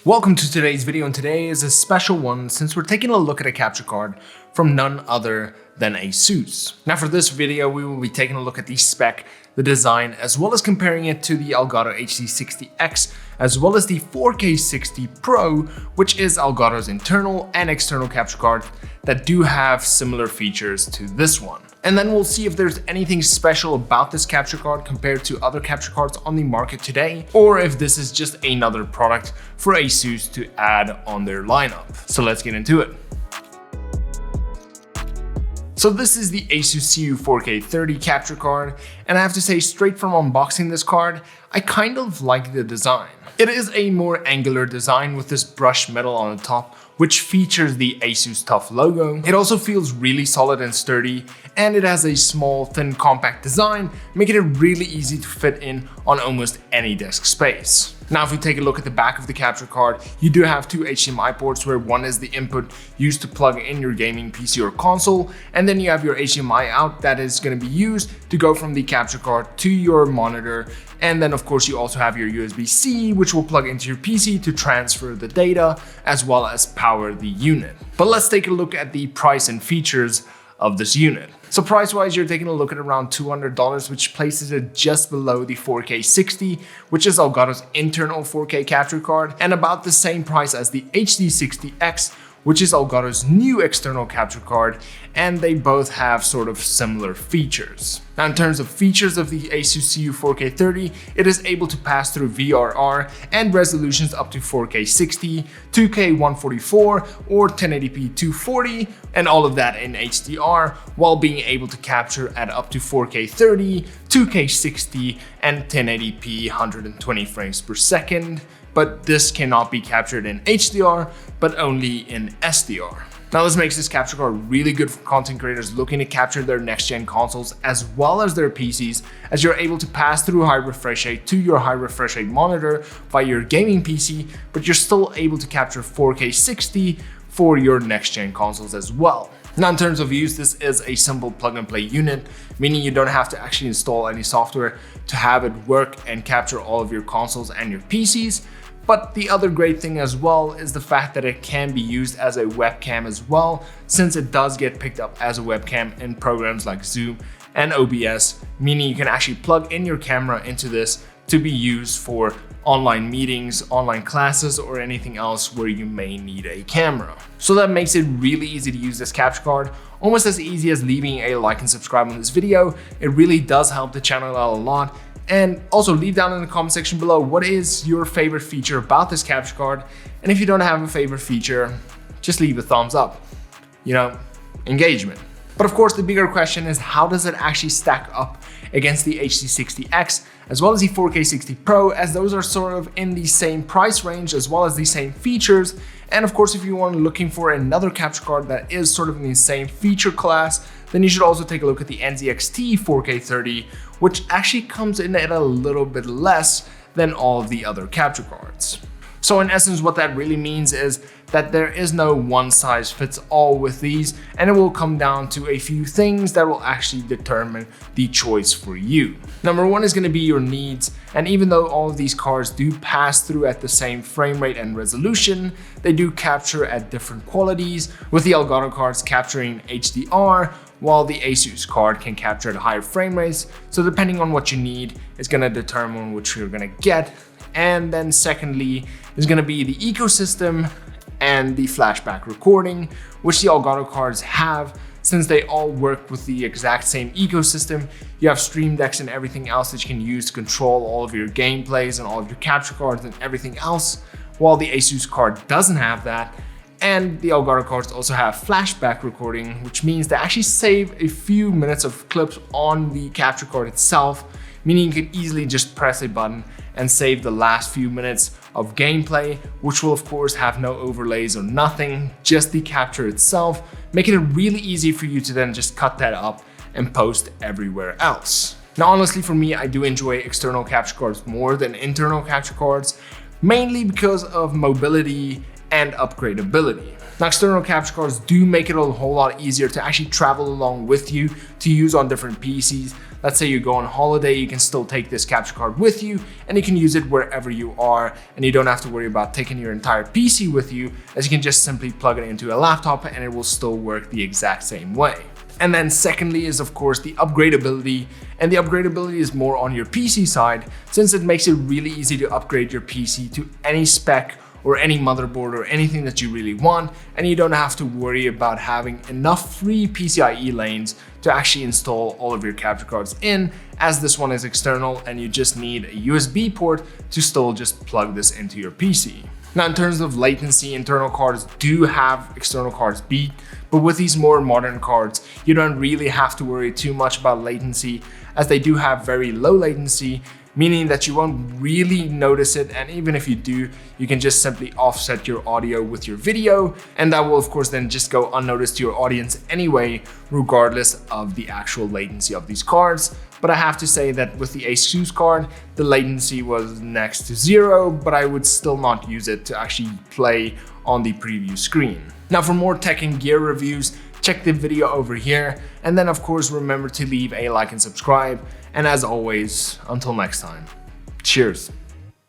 Welcome to today's video, and today is a special one since we're taking a look at a capture card from none other than Asus. Now for this video, we will be taking a look at the spec, the design, as well as comparing it to the Elgato HD60X, as well as the 4K60 Pro, which is Elgato's internal and external capture card that do have similar features to this one. And then we'll see if there's anything special about this capture card compared to other capture cards on the market today, or if this is just another product for Asus to add on their lineup. So let's get into it. So this is the Asus CU4K30 capture card, and I have to say, straight from unboxing this card, I kind of like the design. It is a more angular design with this brushed metal on the top, which features the Asus TUF logo. It also feels really solid and sturdy, and it has a small, thin, compact design, making it really easy to fit in on almost any desk space. Now, if we take a look at the back of the capture card, you do have two HDMI ports, where one is the input used to plug in your gaming PC or console, and then you have your HDMI out that is going to be used to go from the capture card to your monitor. And then of course you also have your USB-C, which will plug into your PC to transfer the data as well as power the unit. But let's take a look at the price and features of this unit. So price-wise, you're taking a look at around $200, which places it just below the 4K60, which is Elgato's internal 4K capture card, and about the same price as the HD60X, which is Elgato's new external capture card, and they both have sort of similar features. Now, in terms of features of the Asus CU4K30, it is able to pass through VRR and resolutions up to 4K60, 2K144, or 1080p 240, and all of that in HDR, while being able to capture at up to 4K30, 2K60, and 1080p 120 frames per second. But this cannot be captured in HDR, but only in SDR. Now, this makes this capture card really good for content creators looking to capture their next-gen consoles as well as their PCs, as you're able to pass through high refresh rate to your high refresh rate monitor via your gaming PC, but you're still able to capture 4K60 for your next-gen consoles as well. Now, in terms of use, this is a simple plug-and-play unit, meaning you don't have to actually install any software to have it work and capture all of your consoles and your PCs. But the other great thing as well is the fact that it can be used as a webcam as well, since it does get picked up as a webcam in programs like Zoom and OBS, meaning you can actually plug in your camera into this to be used for online meetings, online classes, or anything else where you may need a camera. So that makes it really easy to use this capture card, almost as easy as leaving a like and subscribe on this video. It really does help the channel out a lot. And also leave down in the comment section below what is your favorite feature about this capture card. And if you don't have a favorite feature, just leave a thumbs up. You know, engagement. But of course, the bigger question is, how does it actually stack up against the HD60X as well as the 4K60 Pro, as those are sort of in the same price range as well as the same features. And of course, if you are looking for another capture card that is sort of in the same feature class, then you should also take a look at the NZXT 4K30, which actually comes in at a little bit less than all of the other capture cards. So in essence, what that really means is that there is no one size fits all with these, and it will come down to a few things that will actually determine the choice for you. Number one is going to be your needs, and even though all of these cards do pass through at the same frame rate and resolution, they do capture at different qualities, with the Elgato cards capturing HDR, while the Asus card can capture at higher frame rates. So depending on what you need, it's going to determine which you're going to get. And then secondly is going to be the ecosystem and the flashback recording, which the Elgato cards have, since they all work with the exact same ecosystem. You have stream decks and everything else that you can use to control all of your gameplays and all of your capture cards and everything else, while the Asus card doesn't have that. And the Elgato cards also have flashback recording, which means they actually save a few minutes of clips on the capture card itself, meaning you can easily just press a button and save the last few minutes of gameplay, which will of course have no overlays or nothing, just the capture itself, making it really easy for you to then just cut that up and post everywhere else. Now, honestly, for me, I do enjoy external capture cards more than internal capture cards, mainly because of mobility and upgradability. Now, external capture cards do make it a whole lot easier to actually travel along with you to use on different PCs Let's say you go on holiday, you can still take this capture card with you and you can use it wherever you are, and you don't have to worry about taking your entire PC with you, as you can just simply plug it into a laptop and it will still work the exact same way. And then secondly is of course the upgradability, and the upgradability is more on your PC side, since it makes it really easy to upgrade your PC to any spec or any motherboard or anything that you really want, and you don't have to worry about having enough free PCIe lanes to actually install all of your capture cards in, as this one is external and you just need a USB port to still just plug this into your PC. Now in terms of latency, internal cards do have external cards beat, but with these more modern cards, you don't really have to worry too much about latency, as they do have very low latency, meaning that you won't really notice it, and even if you do, you can just simply offset your audio with your video, and that will of course then just go unnoticed to your audience anyway, regardless of the actual latency of these cards. But I have to say that with the Asus card, the latency was next to zero, but I would still not use it to actually play on the preview screen. Now for more tech and gear reviews, check the video over here, and then of course remember to leave a like and subscribe. And as always, until next time, cheers.